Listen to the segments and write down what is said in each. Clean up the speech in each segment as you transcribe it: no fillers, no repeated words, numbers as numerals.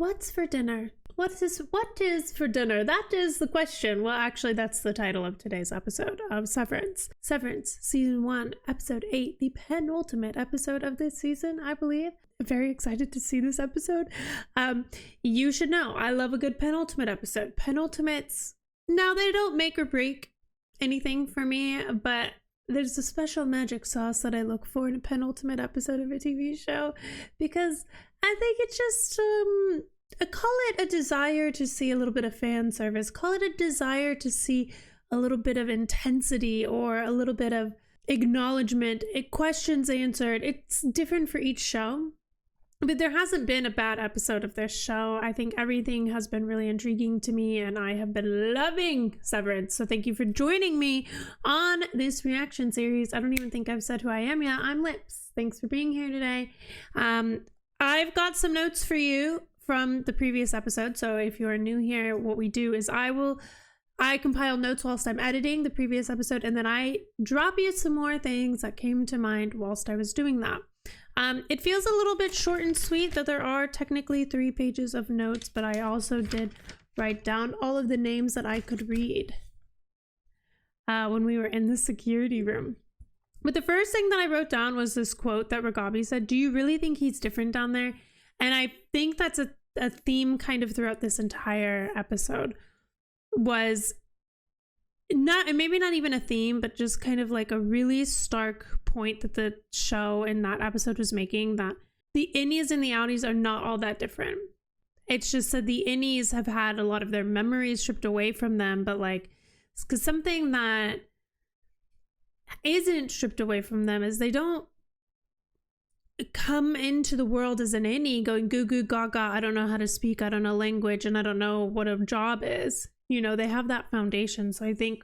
what's for dinner? What is for dinner? That is the question. Well, actually, that's the title of today's episode of Severance. Severance, season 1, episode 8, the penultimate episode of this season, I believe. I'm very excited to see this episode. You should know, I love a good penultimate episode. Penultimates, now they don't make or break anything for me, but there's a special magic sauce that I look for in a penultimate episode of a TV show, because I think it's just, call it a desire to see a little bit of fan service. Call it a desire to see a little bit of intensity or a little bit of acknowledgement, questions answered. It's different for each show. But there hasn't been a bad episode of this show. I think everything has been really intriguing to me, and I have been loving Severance. So thank you for joining me on this reaction series. I don't even think I've said who I am yet. I'm Lips. Thanks for being here today. I've got some notes for you from the previous episode. So if you're new here, what we do is I compile notes whilst I'm editing the previous episode, and then I drop you some more things that came to mind whilst I was doing that. It feels a little bit short and sweet, that there are technically 3 pages of notes, but I also did write down all of the names that I could read when we were in the security room. But the first thing that I wrote down was this quote that Ragabi said, "Do you really think he's different down there?" And I think that's a theme kind of throughout this entire episode. Was not, maybe not even a theme, but just kind of like a really stark point that the show in that episode was making, that the innies and the outies are not all that different. It's just that the innies have had a lot of their memories stripped away from them, but like, because something that isn't stripped away from them is they don't come into the world as an innie going goo goo gaga, I don't know how to speak, I don't know language, and I don't know what a job is. You know, they have that foundation. So I think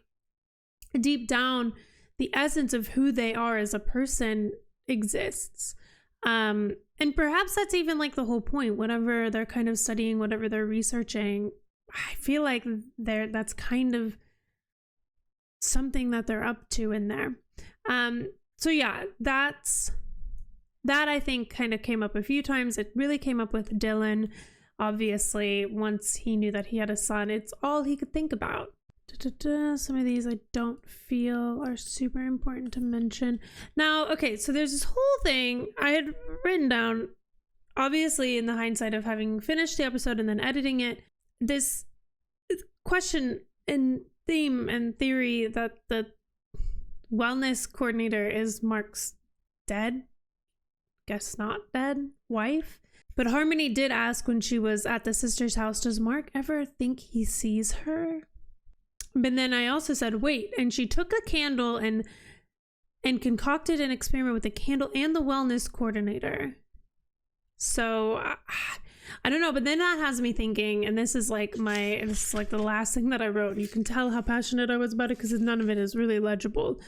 deep down, the essence of who they are as a person exists. And perhaps that's even like the whole point. Whatever they're kind of studying, whatever they're researching, I feel like that's kind of something that they're up to in there. So yeah, that I think kind of came up a few times. It really came up with Dylan. Obviously, once he knew that he had a son, it's all he could think about. Some of these I don't feel are super important to mention. Now, okay, so there's this whole thing I had written down, obviously in the hindsight of having finished the episode and then editing it, this question and theme and theory that the wellness coordinator is Mark's dead, guess not dead, wife. But Harmony did ask when she was at the sister's house, does Mark ever think he sees her? But then I also said, wait, and she took a candle and concocted an experiment with the candle and the wellness coordinator. So I don't know, but then that has me thinking, and this is like the last thing that I wrote. You can tell how passionate I was about it because none of it is really legible.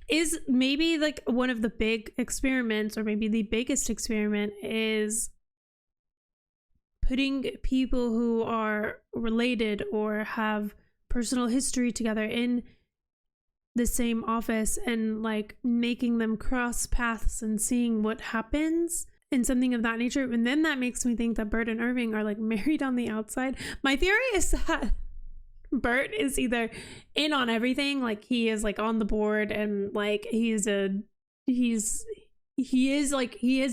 Is maybe like one of the big experiments, or maybe the biggest experiment, is putting people who are related or have personal history together in the same office and like making them cross paths and seeing what happens and something of that nature. And then that makes me think that Bert and Irving are like married on the outside. My theory is that Bert is either in on everything, like he is like on the board, and like he is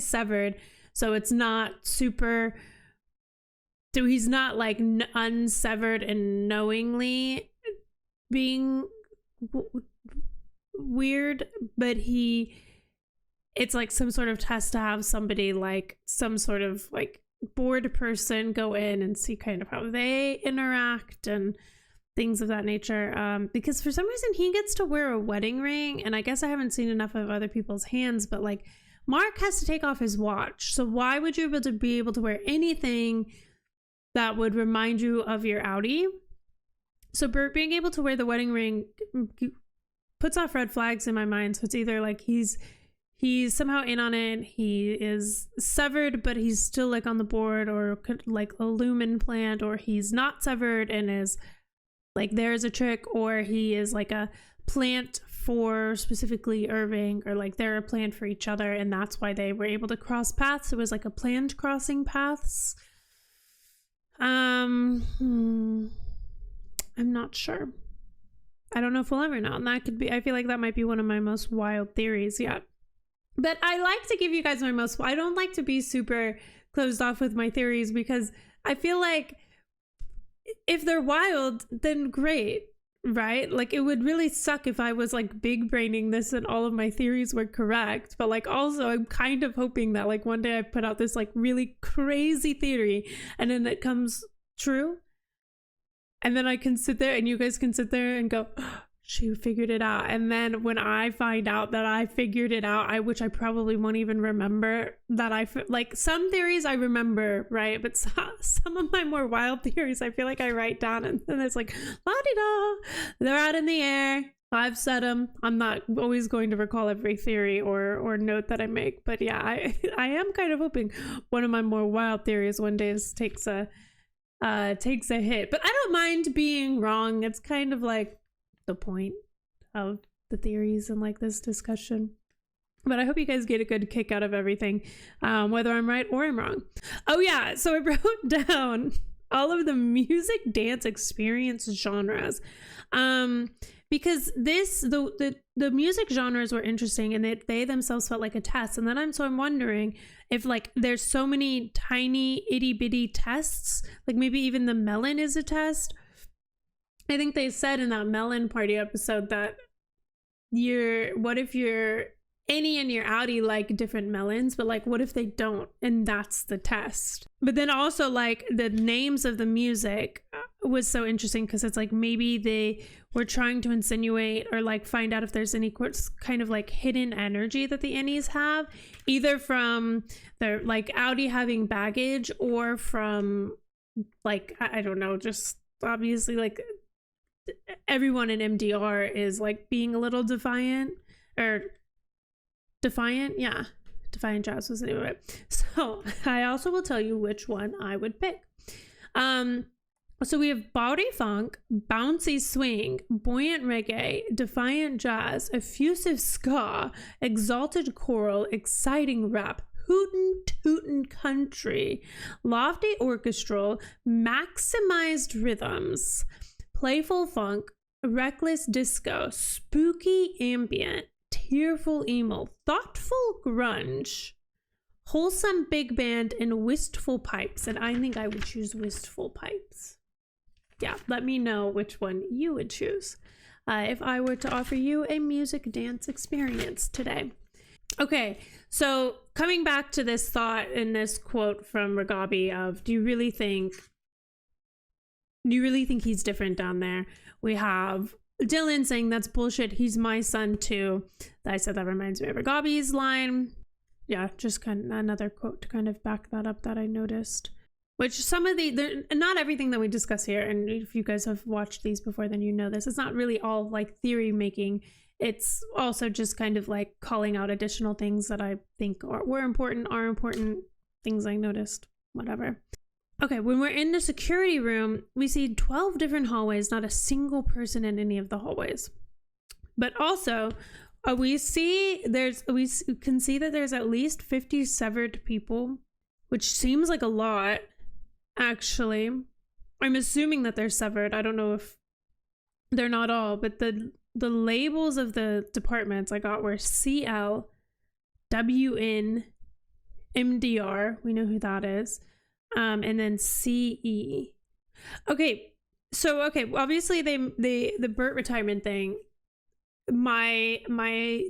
severed, so it's not super, so he's not like unsevered and knowingly being weird, but it's like some sort of test to have somebody like some sort of like board person go in and see kind of how they interact and things of that nature, because for some reason he gets to wear a wedding ring, and I guess I haven't seen enough of other people's hands, but like Mark has to take off his watch, so why would you be able to wear anything that would remind you of your outie? So Bert being able to wear the wedding ring puts off red flags in my mind. So it's either like he's somehow in on it, he is severed but he's still like on the board, or like a lumen plant, or he's not severed and is like there's a trick, or he is like a plant for specifically Irving, or like they're a plant for each other and that's why they were able to cross paths. It was like a planned crossing paths. I'm not sure. I don't know if we'll ever know. And that could be, I feel like that might be one of my most wild theories yet. But I like to give you guys I don't like to be super closed off with my theories, because I feel like if they're wild, then great, right? Like, it would really suck if I was like big braining this and all of my theories were correct. But like, also, I'm kind of hoping that like one day I put out this like really crazy theory and then it comes true. And then I can sit there and you guys can sit there and go, oh, she figured it out. And then when I find out that I figured it out, which I probably won't even remember that like some theories I remember, right? But some of my more wild theories, I feel like I write down and then it's like, la-di-da, they're out in the air. I've said them. I'm not always going to recall every theory or note that I make. But yeah, I am kind of hoping one of my more wild theories one day takes a hit. But I don't mind being wrong. It's kind of like the point of the theories and like this discussion. But I hope you guys get a good kick out of everything, whether I'm right or I'm wrong. Oh yeah, so I wrote down all of the music dance experience genres, because the music genres were interesting and they themselves felt like a test. And then I'm wondering if like there's so many tiny itty bitty tests, like maybe even the melon is a test. I think they said in that melon party episode that what if your innie and your outie like different melons, but like what if they don't, and that's the test. But then also like the names of the music was so interesting, because it's like maybe they were trying to insinuate or like find out if there's any kind of like hidden energy that the innies have, either from their like outie having baggage or from like, I don't know, just obviously like everyone in MDR is like being a little defiant. Yeah, Defiant Jazz was the name of it. So I also will tell you which one I would pick. So we have body funk, bouncy swing, buoyant reggae, defiant jazz, effusive ska, exalted choral, exciting rap, hootin' tootin' country, lofty orchestral, maximized rhythms, playful funk, reckless disco, spooky ambient, tearful emo, thoughtful grunge, wholesome big band, and wistful pipes. And I think I would choose wistful pipes. Yeah, let me know which one you would choose if I were to offer you a music dance experience today. Okay, so coming back to this thought in this quote from Ragabi of, do you really think he's different down there? We have Dylan saying that's bullshit, he's my son too. I said that reminds me of Ragabi's line. Yeah, just kind of another quote to kind of back that up that I noticed. Which some of not everything that we discuss here, and if you guys have watched these before, then you know this. It's not really all like theory making. It's also just kind of like calling out additional things that I think are important, things I noticed, whatever. Okay, when we're in the security room, we see 12 different hallways, not a single person in any of the hallways. But also, we can see that there's at least 50 severed people, which seems like a lot, actually. I'm assuming that they're severed. I don't know if they're not all, but the labels of the departments I got were CL, WN, MDR, we know who that is, and then CE. Okay, so obviously the Burt retirement thing, my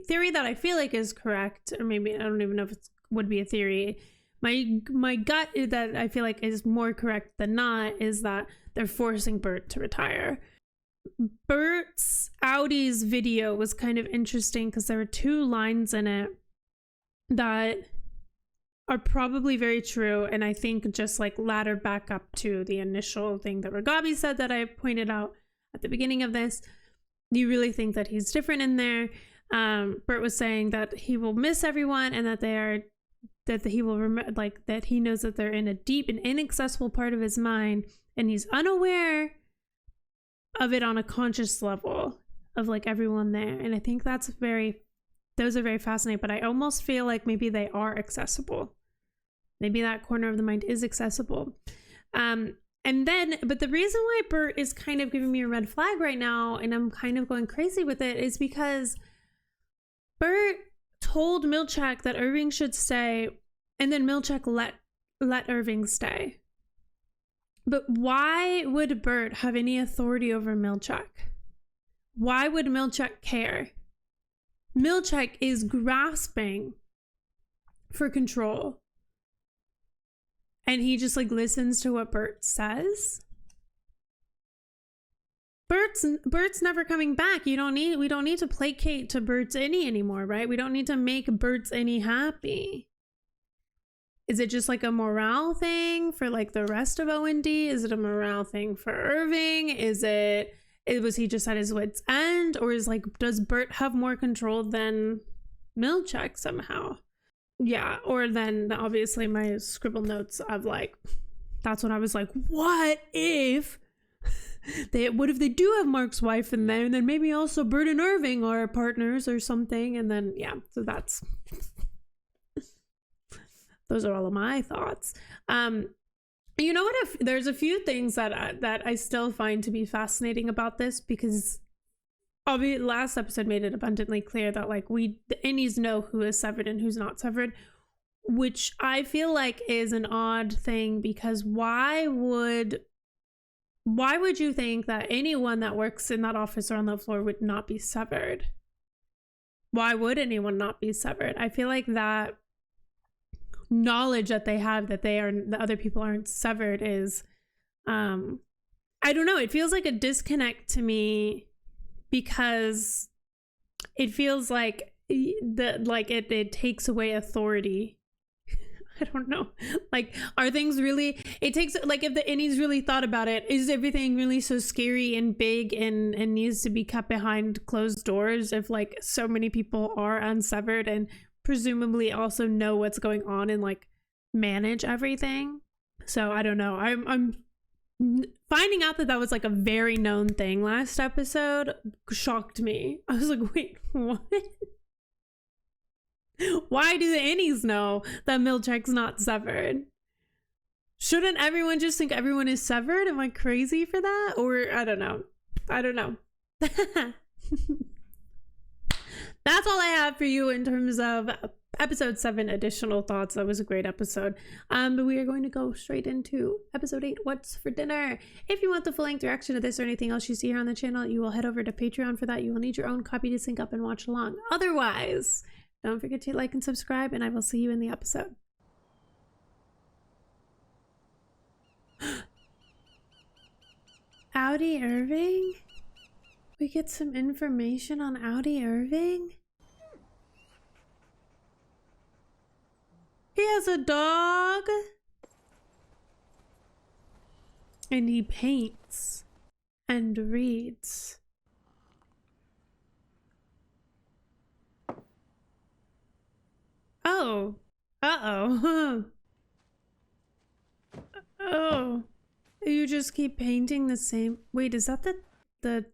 theory that I feel like is correct, or maybe I don't even know if it would be a theory. My gut that I feel like is more correct than not is that they're forcing Burt to retire. Burt's Audi's video was kind of interesting because there were two lines in it that are probably very true, and I think just like ladder back up to the initial thing that Ragabi said that I pointed out at the beginning of this. Do you really think that he's different in there? Burt was saying that he will miss everyone, and that he will remember, like that he knows that they're in a deep and inaccessible part of his mind, and he's unaware of it on a conscious level of like everyone there. And I think those are very fascinating, but I almost feel like maybe they are accessible. Maybe that corner of the mind is accessible. And then, but the reason why Bert is kind of giving me a red flag right now, and I'm kind of going crazy with it, is because Bert told Milchak that Irving should stay, and then Milchak let Irving stay. But why would Bert have any authority over Milchak? Why would Milchak care? Milchak is grasping for control. And he just like listens to what Bert says. Bert's never coming back. We don't need to placate to Bert's any anymore, right? We don't need to make Bert's any happy. Is it just like a morale thing for like the rest of OND? Is it a morale thing for Irving? Was he just at his wit's end? Or does Bert have more control than Milchak somehow? Yeah, or then obviously my scribble notes of like, that's when I was like, what if they do have Mark's wife in there, and then maybe also Bert and Irving are partners or something, and then yeah, so that's those are all of my thoughts. You know what? If there's a few things that I still find to be fascinating about this, because obviously last episode made it abundantly clear that like the innies know who is severed and who's not severed, which I feel like is an odd thing, because why would you think that anyone that works in that office or on that floor would not be severed? Why would anyone not be severed? I feel like that knowledge that they have that the other people aren't severed is I don't know, it feels like a disconnect to me, because it feels like it takes away authority. I don't know, like, are things really, it takes, like, if the innies really thought about it, is everything really so scary and big and needs to be kept behind closed doors if like so many people are unsevered and presumably also know what's going on and like manage everything? So I don't know, I'm finding out that was like a very known thing last episode shocked me. I was like, wait, what? Why do the innies know that Milchak's not severed? Shouldn't everyone just think everyone is severed? Am I crazy for that? Or I don't know. That's all I have for you in terms of episode 7 additional thoughts. That was a great episode. But we are going to go straight into episode 8, What's for Dinner? If you want the full-length reaction to this or anything else you see here on the channel, you will head over to Patreon for that. You will need your own copy to sync up and watch along. Otherwise, don't forget to like and subscribe, and I will see you in the episode. Audi Irving? We get some information on Audi Irving? He has a dog. And he paints and reads. Oh. Uh-oh. Oh. You just keep painting the same. Wait, is that the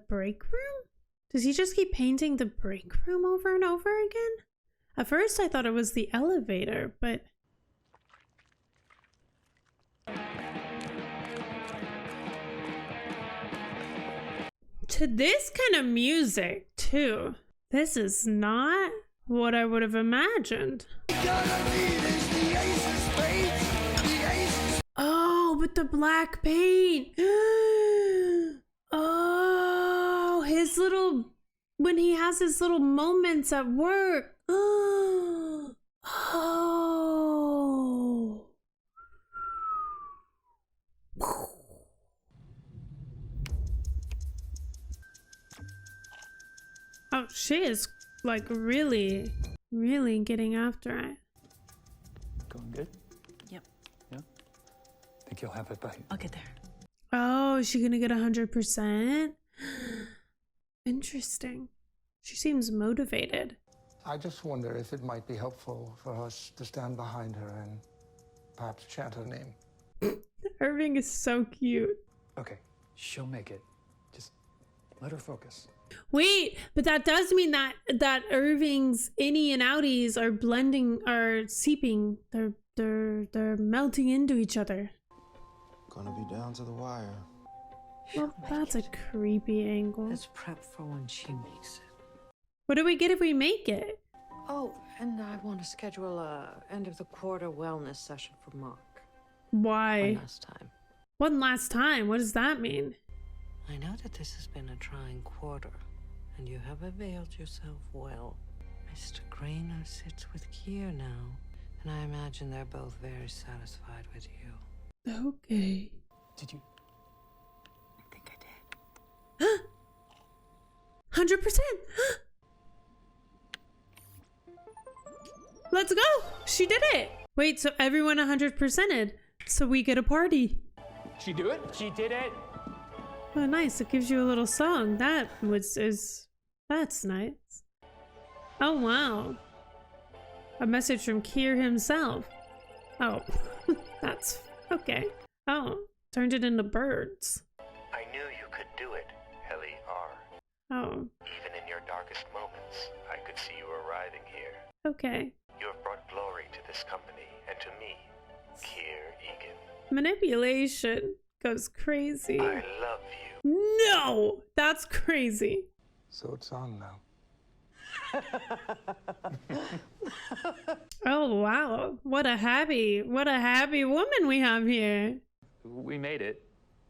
break room? Does he just keep painting the break room over and over again? At first I thought it was the elevator, but... To this kind of music, too. This is not what I would have imagined. Oh, but the black paint. Oh, his little, when he has his little moments at work. Oh. Oh, she is like really getting after it. Going good? Yep. Yeah? Think you'll have it by... I'll get there. Oh, is she gonna get 100%? Interesting. She seems motivated. I just wonder if it might be helpful for us to stand behind her and perhaps chant her name. Irving is so cute. Okay, she'll make it. Just let her focus. Wait, but that does mean that Irving's innie and outies are blending, are seeping. They're melting into each other. gonna be down to the wire. Well, that's a creepy angle. Let's prep for when she makes it. What do we get if we make it? Oh, and I want to schedule a end of the quarter wellness session for Mark. Why? One last time. One last time? What does that mean? I know that this has been a trying quarter, and you have availed yourself well. Mr. Grainer sits with Kier now, and I imagine they're both very satisfied with you. Okay. Did you? I think I did. 100%. Let's go. She did it. Wait, so everyone 100%ed. So we get a party. She do it? She did it. Oh, nice. It gives you a little song. That's nice. Oh, wow. A message from Kier himself. Oh, that's okay. Oh, turned it into birds. I knew you could do it, Helly R. Oh, Even in your darkest moments, I could see you arriving here. okay. You have brought glory to this company and to me, Kier Egan. Manipulation goes crazy. I love you. No, that's crazy. So it's on now. Oh, wow. What a happy woman we have here. We made it,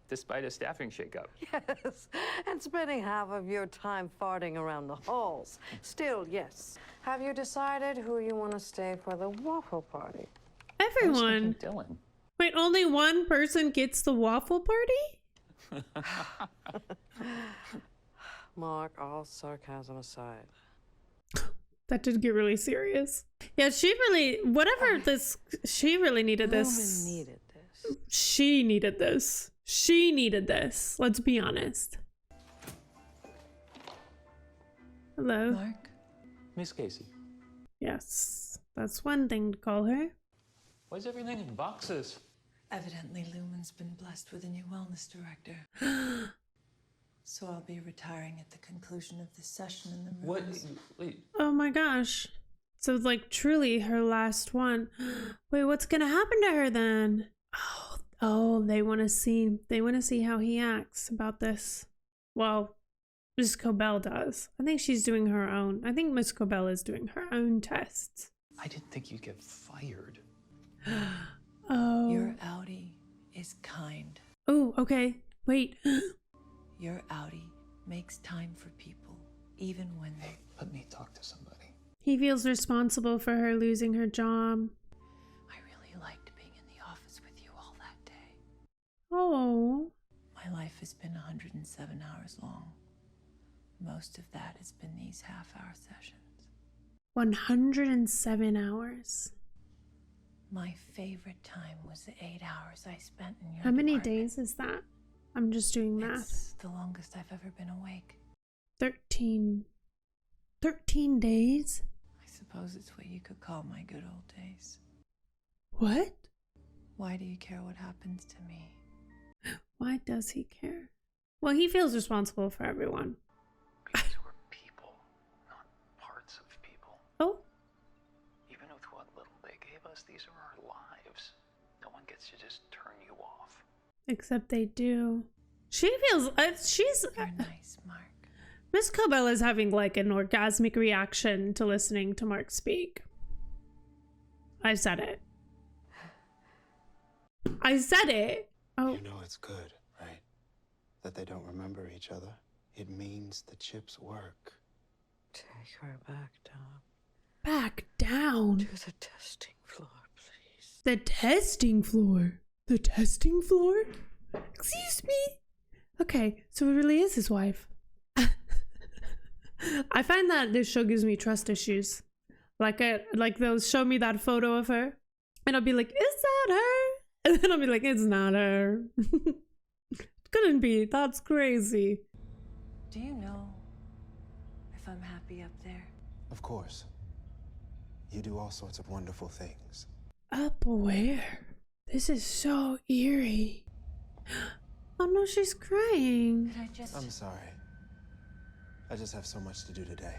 despite a staffing shakeup. Yes, and spending half of your time farting around the halls. Still, yes. Have you decided who you want to stay for the waffle party? Everyone. Dylan. Wait, only one person gets the waffle party? Mark, all sarcasm aside. That did get really serious. Yeah, she really needed this. Lumen needed this. She needed this. She needed this. Let's be honest. Hello. Mark? Miss Casey, Yes, that's one thing to call her. why is everything in boxes? Evidently, Lumen's been blessed with a new wellness director. So I'll be retiring at the conclusion of this session in the What? rooms. Wait, Oh my gosh. So like truly her last one. Wait, what's gonna happen to her then? Oh, they wanna see how he acts about this. Well, Miss Cobell does. I think she's doing her own. I think Miss Cobell is doing her own tests. I didn't think you'd get fired. Oh. Your Audi is kind. Oh, okay. Wait. Your Audi makes time for people, even when Hey, let me talk to somebody. He feels responsible for her losing her job. I really liked being in the office with you all that day. Oh. My life has been 107 hours long. Most of that has been these half-hour sessions. 107 hours. My favorite time was the 8 hours I spent in your How many department. days is that? I'm just doing math. It's the longest I've ever been awake. 13. 13 days? I suppose it's what you could call my good old days. What? Why do you care what happens to me? Why does he care? Well, he feels responsible for everyone. Because we're people, not parts of people. Oh, Even with what little they gave us, these are our lives. No one gets to just turn you off. except they do. She feels, she's, You're nice, Mark. Miss Cobell is having like an orgasmic reaction to listening to Mark speak. I said it. I said it. Oh, You know it's good, right? That they don't remember each other. It means the chips work. Take her back down back down. to the testing floor, please. The testing floor. The testing floor? Excuse me? Okay, so it really is his wife. I find that this show gives me trust issues. Like they'll show me that photo of her, and I'll be like, is that her? And then I'll be like, it's not her. Couldn't be. That's crazy. Do you know if I'm happy up there? Of course. You do all sorts of wonderful things. Up where? This is so eerie. Oh no, she's crying. Could I just... I'm sorry. I just have so much to do today.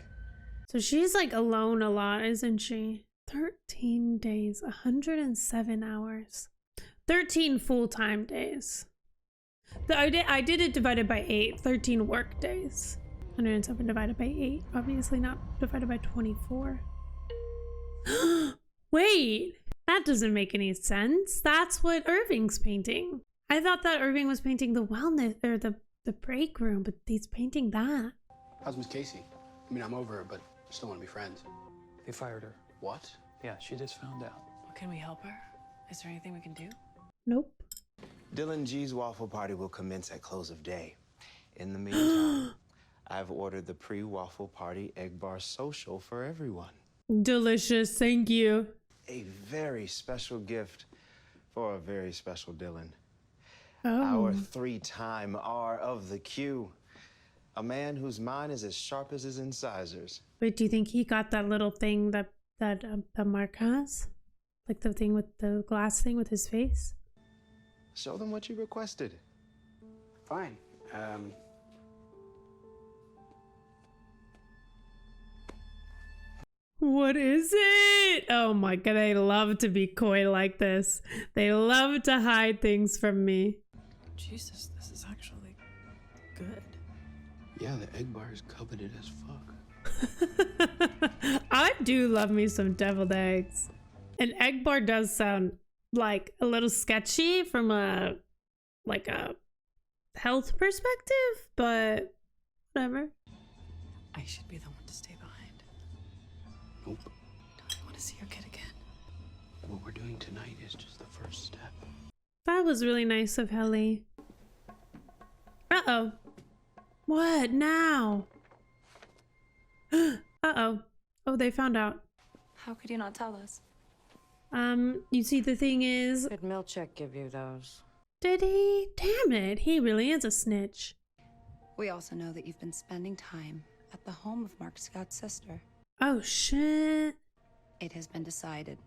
So she's like alone a lot, isn't she? 13 days, 107 hours. 13 full-time days. I did it divided by 8. 13 work days. 107 divided by 8. Obviously not divided by 24. Wait, that doesn't make any sense. That's what Irving's painting. I thought that Irving was painting the wellness or the break room, but he's painting that. How's Miss Casey? I mean, I'm over her, but I still want to be friends. They fired her. What? Yeah, she just found out. Well, can we help her? Is there anything we can do? Nope. Dylan G's waffle party will commence at close of day. In the meantime, I've ordered the pre-waffle party egg bar social for everyone. Delicious, thank you. A very special gift for a very special Dylan. Oh. Our 3-time R of the Q. A man whose mind is as sharp as his incisors. Wait, do you think he got that little thing that Mark has? Like the thing with the glass thing with his face? Show them what you requested. Fine. What is it? Oh my god, they love to be coy like this. They love to hide things from me. Jesus, this is actually good. Yeah, the egg bar is coveted as fuck. I do love me some deviled eggs. An egg bar does sound like a little sketchy from a health perspective, but whatever. I should be the one to stay behind. Nope. Don't you want to see your kid again? What we're doing tonight is just the first step. That was really nice of Helly. Uh-oh. What now? Uh-oh. Oh, they found out. How could you not tell us? You see, the thing is... Did Milchek give you those? Did he? Damn it, he really is a snitch. We also know that you've been spending time at the home of Mark Scott's sister. Oh, shit. It has been decided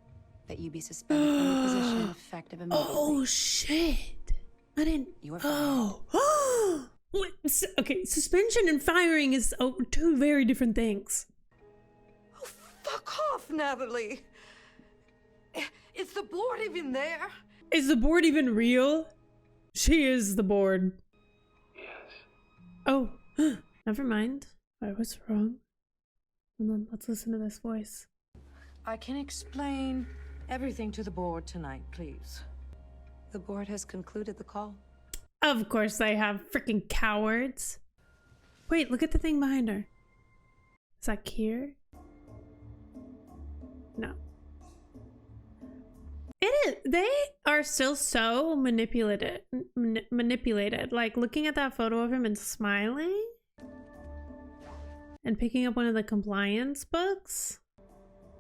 that you be suspended from your position effective immediately. Oh, shit. I didn't... You are fired. Oh. Wait, okay, suspension and firing is two very different things. Oh, fuck off, Natalie! Is the board even there? Is the board even real? She is the board. Yes. Oh, never mind. I was wrong. Hold on, let's listen to this voice. I can explain everything to the board tonight, please. The board has concluded the call. Of course they have, freaking cowards. Wait, look at the thing behind her. Is that Kier? No. It is. They are still so manipulated. Like looking at that photo of him and smiling. And picking up one of the compliance books.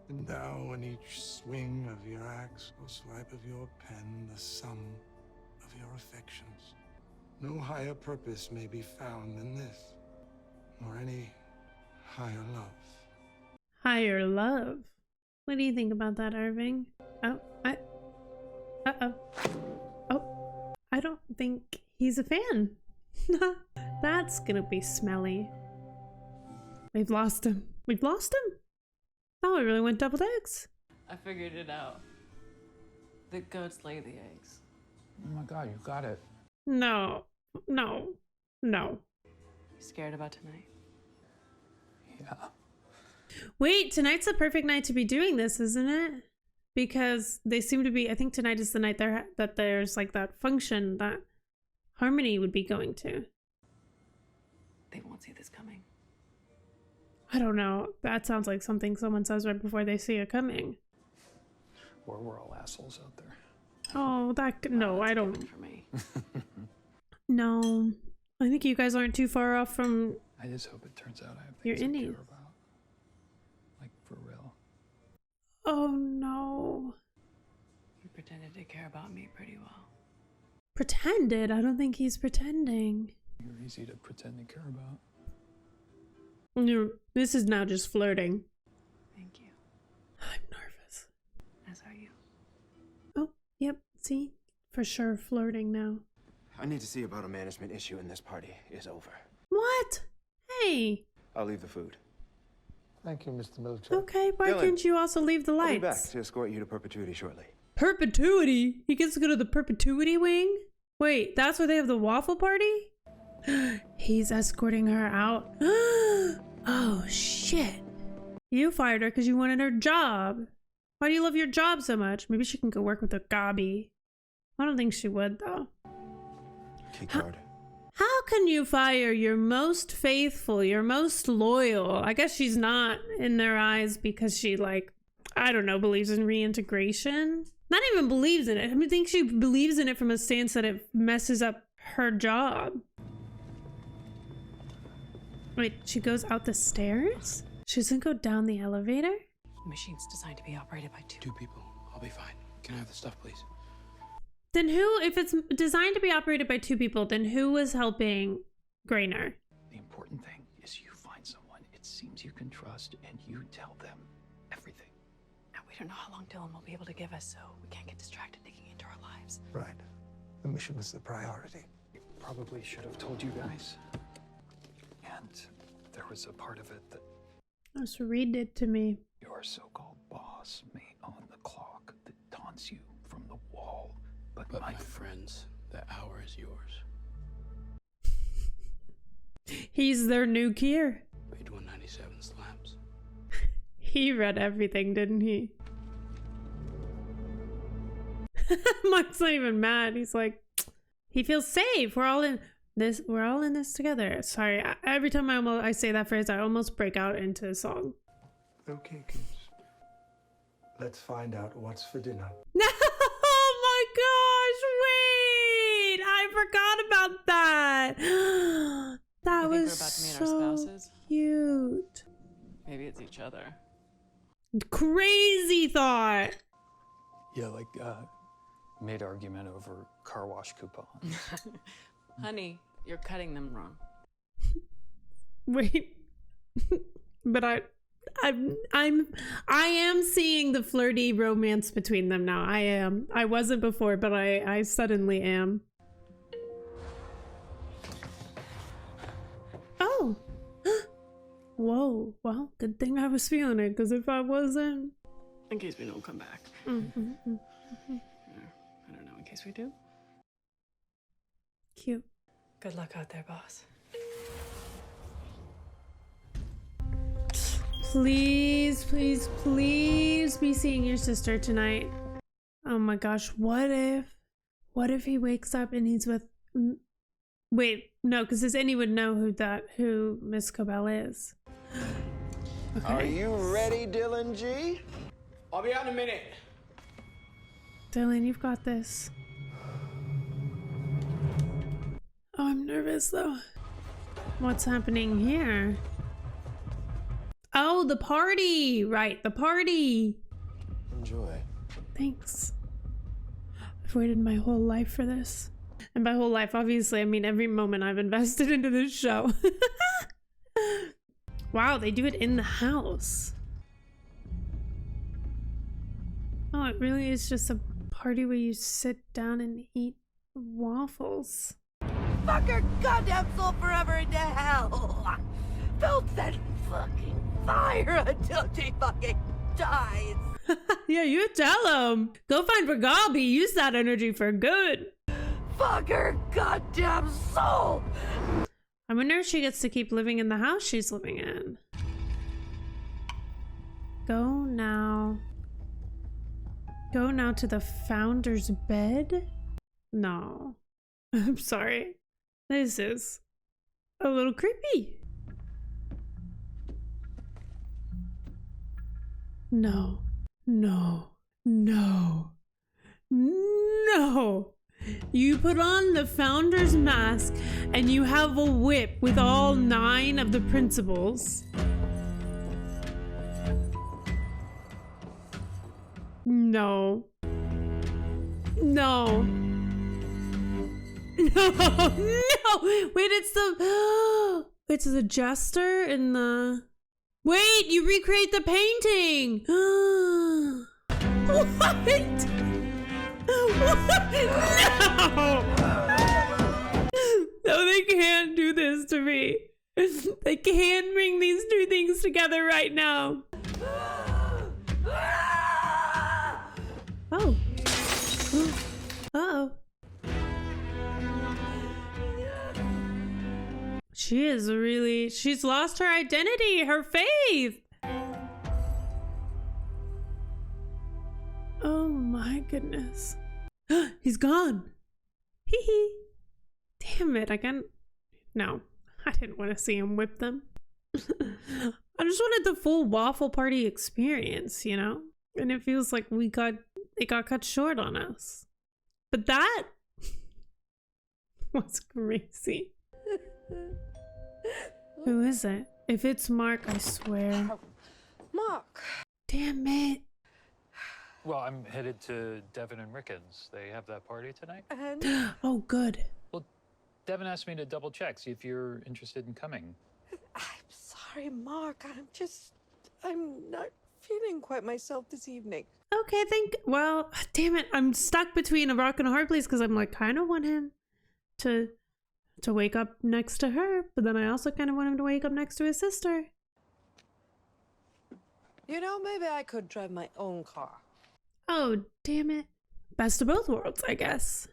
And thou in each swing of your axe or swipe of your pen, the sum of your affections. No higher purpose may be found than this, nor any higher love. Higher love? What do you think about that, Irving? Uh-oh. Oh, I don't think he's a fan. That's gonna be smelly. We've lost him. We've lost him? Oh, we really went deviled eggs. I figured it out. The goats lay the eggs. Oh my god, you got it. No. You scared about tonight? Yeah. Wait, tonight's the perfect night to be doing this, isn't it? Because they seem to be, I think tonight is the night that there's like that function that Harmony would be going to. They won't see this coming. I don't know. That sounds like something someone says right before they see it coming. Or we're all assholes out there. Oh, no, I don't. For me. No, I think you guys aren't too far off from. I just hope it turns out I have Your things I innies. care about. Like, for real. Oh no. You pretended to care about me pretty well. Pretended? I don't think he's pretending. You're easy to pretend to care about. This is now just flirting. Thank you. I'm nervous. As are you. Oh, yep. See? For sure flirting now. I need to see about a management issue and this party is over. What? Hey. I'll leave the food. Thank you, Mr. Milchek. Okay, why Dylan, can't you also leave the I'll be back lights? to escort you to perpetuity shortly. Perpetuity? He gets to go to the perpetuity wing? Wait, that's where they have the waffle party? He's escorting her out. Oh, shit. You fired her because you wanted her job. Why do you love your job so much? Maybe she can go work with a gobby. I don't think she would, though. Key card. How can you fire your most faithful, your most loyal? I guess she's not in their eyes because she, like, I don't know, believes in reintegration. Not even believes in it. I think she believes in it from a stance that it messes up her job. Wait, she goes out the stairs? She doesn't go down the elevator? The machine's designed to be operated by two people. I'll be fine. Can I have the stuff, please? Then who, if it's designed to be operated by 2 people, then who was helping Grainer? The important thing is you find someone it seems you can trust and you tell them everything. And we don't know how long Dylan will be able to give us, so we can't get distracted digging into our lives. Right. The mission is the priority. Probably should have told you guys. And there was a part of it that Just read it to me. your so-called boss may own the clock that taunts you from the wall. But my friends, the hour is yours. He's their new Kier. Paid 197 slabs. He read everything, didn't he? Mike's not even mad. He's like, he feels safe. We're all in this together. Sorry, every time I say that phrase, I almost break out into a song. Okay, kids. Let's find out what's for dinner. Oh my gosh, wait! I forgot about that. That was we're about to meet our so spouses? cute. Maybe it's each other. Crazy thought. Yeah, like, made argument over car wash coupons. Honey, you're cutting them wrong. Wait, but I am seeing the flirty romance between them now. I am. I wasn't before, but I suddenly am. Oh. Whoa. Well, good thing I was feeling it, because if I wasn't... In case we don't come back. I don't know, in case we do. Cute. Good luck out there, boss. Please, please, please be seeing your sister tonight. Oh my gosh, what if he wakes up and he's with... Wait, no, because his Annie would know who Miss Cobell is. Okay. Are you ready, Dylan G? I'll be out in a minute. Dylan, you've got this. Oh, I'm nervous though. What's happening here? Oh, the party! Right, the party! Enjoy. Thanks. I've waited my whole life for this. And by whole life, obviously, I mean every moment I've invested into this show. Wow, they do it in the house. Oh, it really is just a party where you sit down and eat waffles. Fuck her goddamn soul forever into hell! Don't set fucking fire until she fucking dies! Yeah, you tell him. Go find Vergabi. Use that energy for good. Fuck her goddamn soul! I wonder if she gets to keep living in the house she's living in. Go now. Go now to the founder's bed? No. I'm sorry. This is a little creepy. No. No. No. No. You put on the founder's mask and you have a whip with all 9 of the principals. No. No. No. No. Wait, it's the jester in the... Wait, you recreate the painting. What? No! No, they can't do this to me. They can't bring these 2 things together right now. Oh. Uh-oh. She's lost her identity, her faith. Oh my goodness. He's gone. Hee hee. Damn it, no, I didn't want to see him whip them. I just wanted the full waffle party experience, you know? And it feels like it got cut short on us. But that was crazy. Who is it? If it's Mark, I swear. Mark! Damn it. Well, I'm headed to Devin and Rickens. They have that party tonight. Oh, good. Well, Devin asked me to double check, see if you're interested in coming. I'm sorry, Mark. I'm not feeling quite myself this evening. Okay, well, damn it. I'm stuck between a rock and a hard place because I'm like, kind of want him to wake up next to her, but then I also kind of want him to wake up next to his sister. You know, maybe I could drive my own car. Oh, damn it. Best of both worlds, I guess.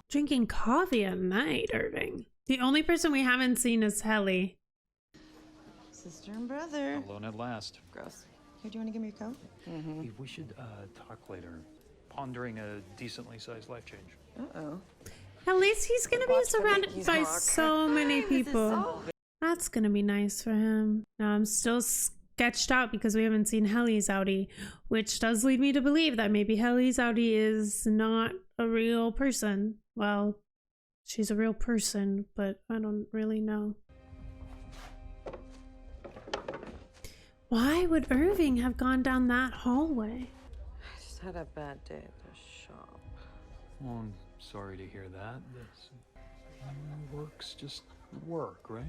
Drinking coffee at night, Irving. The only person we haven't seen is Helly. Sister and brother. Alone at last. Gross. Here, do you want to give me your coat? Hey, we should talk later. Pondering a decently sized life change. Uh-oh. At least he's gonna be surrounded by so many people. That's gonna be nice for him. Now I'm still sketched out because we haven't seen Helly's outie, which does lead me to believe that maybe Helly's outie is not a real person. Well, she's a real person, but I don't really know. Why would Irving have gone down that hallway? I just had a bad day at the shop. Well, I'm sorry to hear that. Work's just work, right?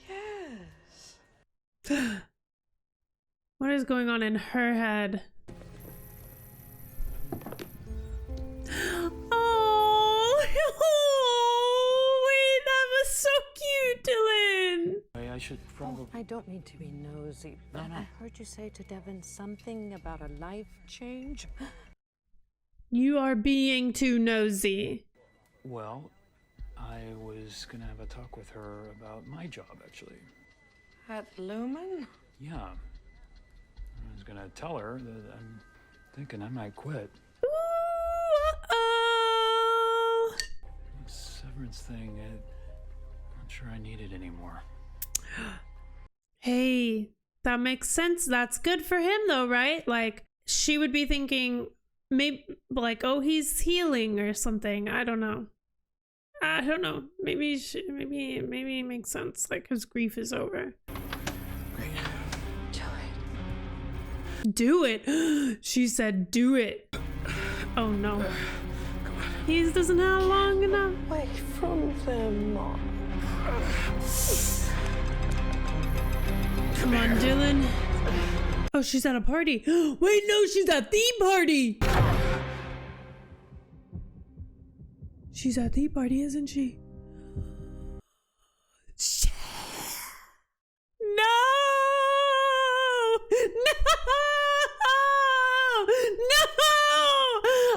Yes. What is going on in her head? Oh, wait, that was so cute, Dylan. I should probably... I don't mean to be nosy, but I heard you say to Devin something about a life change. You are being too nosy. Well, I was gonna have a talk with her about my job, actually. At Lumen? Yeah. I was gonna tell her that I'm thinking I might quit. Uh-oh. Severance thing, I'm not sure I need it anymore. Hey, that makes sense. That's good for him though, right? Like, she would be thinking, maybe, like, oh, he's healing or something. I don't know. Maybe it makes sense. Like, his grief is over. Great. Do it. She said, do it. Oh no. He doesn't have long enough. Away from them, Mom. Come on, Dylan. Oh, she's at a party. Wait, no, she's at the party. She's at the party, isn't she? No! No! No!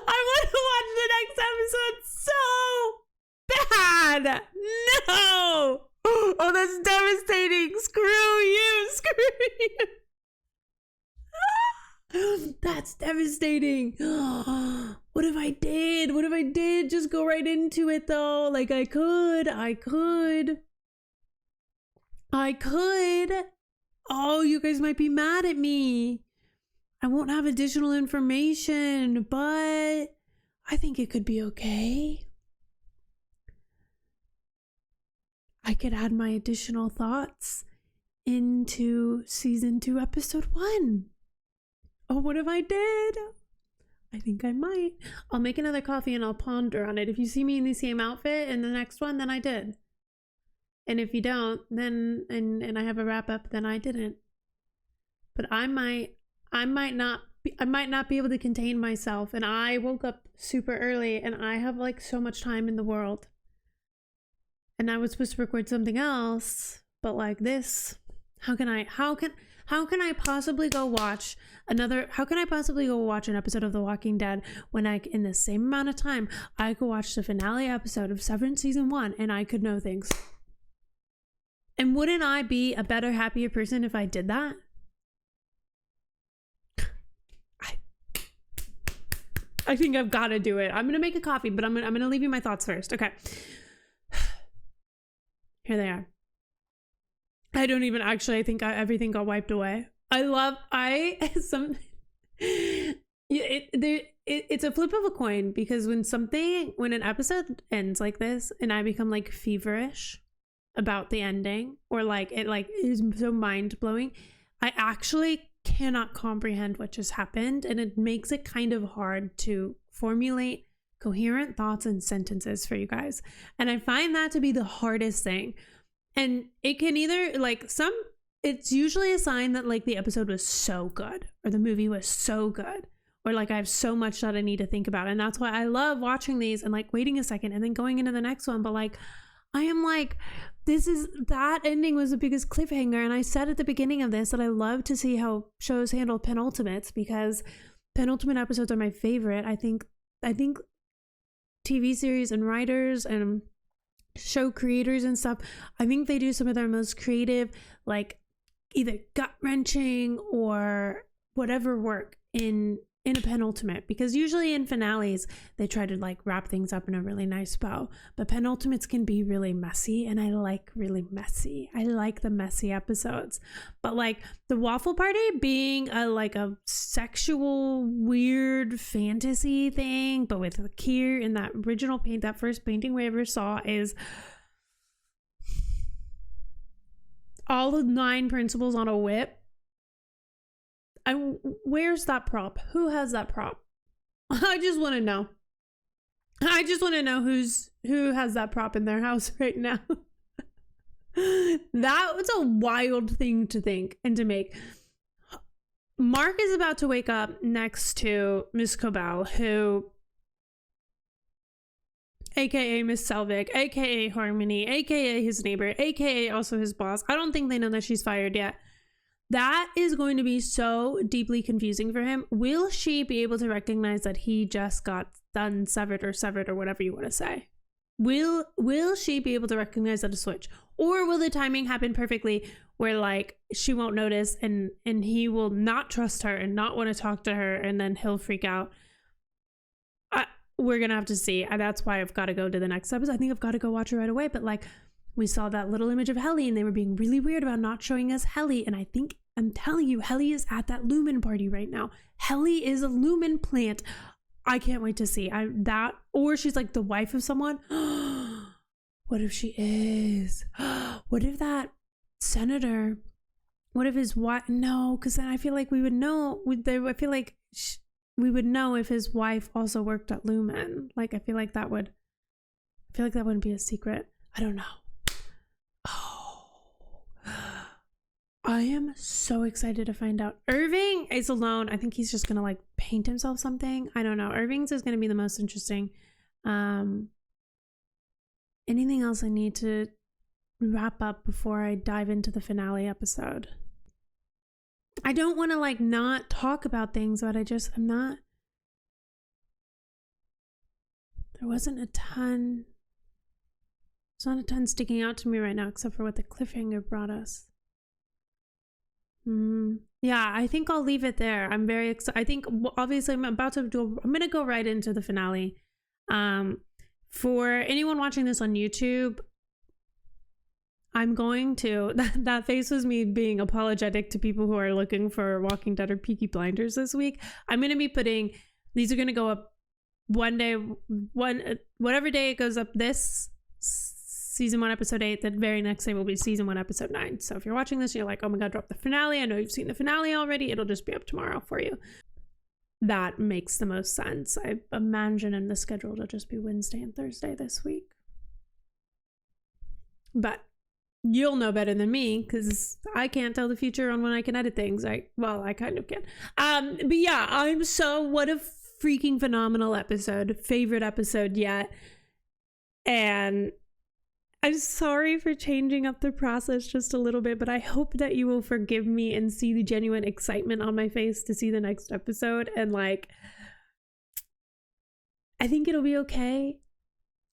I want to watch the next episode so bad! No! Oh, that's devastating. Screw you. Screw you. That's devastating. What if I did? What if I did just go right into it though? Like I could. Oh, you guys might be mad at me. I won't have additional information, but I think it could be okay. I could add my additional thoughts into season 2, episode 1. Oh, what if I did? I think I might. I'll make another coffee and I'll ponder on it. If you see me in the same outfit in the next one, then I did. And if you don't, then and I have a wrap up, then I didn't. But I might not be able to contain myself. And I woke up super early and I have like so much time in the world. And I was supposed to record something else, But like this, how can I possibly go watch an episode of The Walking Dead when in the same amount of time I could watch the finale episode of Severance season 1 and I could know things? And wouldn't I be a better, happier person if I did that? I think I've got to do it. I'm gonna make a coffee, but I'm gonna leave you my thoughts first. Okay. Here they are. I don't even actually, I think everything got wiped away. It's a flip of a coin, because when an episode ends like this and I become like feverish about the ending, or like it like is so mind-blowing, I actually cannot comprehend what just happened, and it makes it kind of hard to formulate coherent thoughts and sentences for you guys. And I find that to be the hardest thing. And it can either it's usually a sign that like the episode was so good, or the movie was so good, or like I have so much that I need to think about. And that's why I love watching these and like waiting a second and then going into the next one. But like, I am like, that ending was the biggest cliffhanger. And I said at the beginning of this that I love to see how shows handle penultimates, because penultimate episodes are my favorite. I think TV series and writers and show creators and stuff, I think they do some of their most creative, like either gut-wrenching or whatever work in a penultimate, because usually in finales they try to like wrap things up in a really nice bow, but penultimates can be really messy, and I like really messy. I like the messy episodes. But like the Waffle Party being a sexual weird fantasy thing, but with Kier in that original that first painting we ever saw, is all the 9 principles on a whip. Where's that prop? Who has that prop? I just want to know. I just want to know who has that prop in their house right now. That was a wild thing to think and to make. Mark is about to wake up next to Miss Cobell, who, aka Miss Selvig, aka Harmony, aka his neighbor, aka also his boss. I don't think they know that she's fired yet. That is going to be so deeply confusing for him. Will she be able to recognize that he just got done severed or whatever you want to say? Will she be able to recognize that a switch? Or will the timing happen perfectly where like she won't notice and he will not trust her and not want to talk to her, and then he'll freak out? We're going to have to see. That's why I've got to go to the next episode. I think I've got to go watch it right away. But like, we saw that little image of Helly and they were being really weird about not showing us Helly. And I'm telling you, Helly is at that Lumen party right now. Helly is a Lumen plant. I can't wait to see or she's like the wife of someone. What if she is? What if that senator, what if his wife? No, because then I feel like we would know. I feel like we would know if his wife also worked at Lumen. Like, I feel like that wouldn't be a secret. I don't know. I am so excited to find out. Irving is alone. I think he's just gonna like paint himself something. I don't know. Irving's is gonna be the most interesting. Anything else I need to wrap up before I dive into the finale episode? I don't want to like not talk about things, but I'm not. There wasn't a ton. It's not a ton sticking out to me right now, except for what the cliffhanger brought us. Yeah, I think I'll leave it there. I'm very excited. I think obviously I'm going to go right into the finale. For anyone watching this on YouTube, I'm going to, that face was me being apologetic to people who are looking for Walking Dead or Peaky Blinders this week. I'm going to be putting, these are going to go up whatever day it goes up this season 1 episode 8, the very next day will be season 1 episode 9. So if you're watching this and you're like, oh my god, drop the finale, I know you've seen the finale already, it'll just be up tomorrow for you. That makes the most sense. I imagine in the schedule it'll just be Wednesday and Thursday this week. But you'll know better than me, because I can't tell the future on when I can edit things. I kind of can. But yeah, what a freaking phenomenal episode. Favorite episode yet. And I'm sorry for changing up the process just a little bit, but I hope that you will forgive me and see the genuine excitement on my face to see the next episode. And like, I think it'll be okay.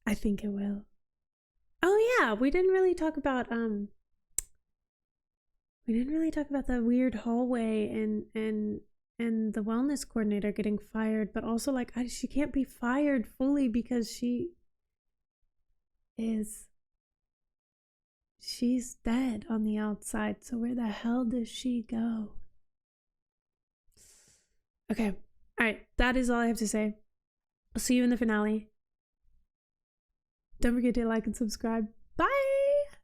I think it will. Oh yeah, we didn't really talk about the weird hallway and the wellness coordinator getting fired, but also like she can't be fired fully because she's dead on the outside. So where the hell does she go? Okay. All right. That is all I have to say. I'll see you in the finale. Don't forget to like and subscribe. Bye.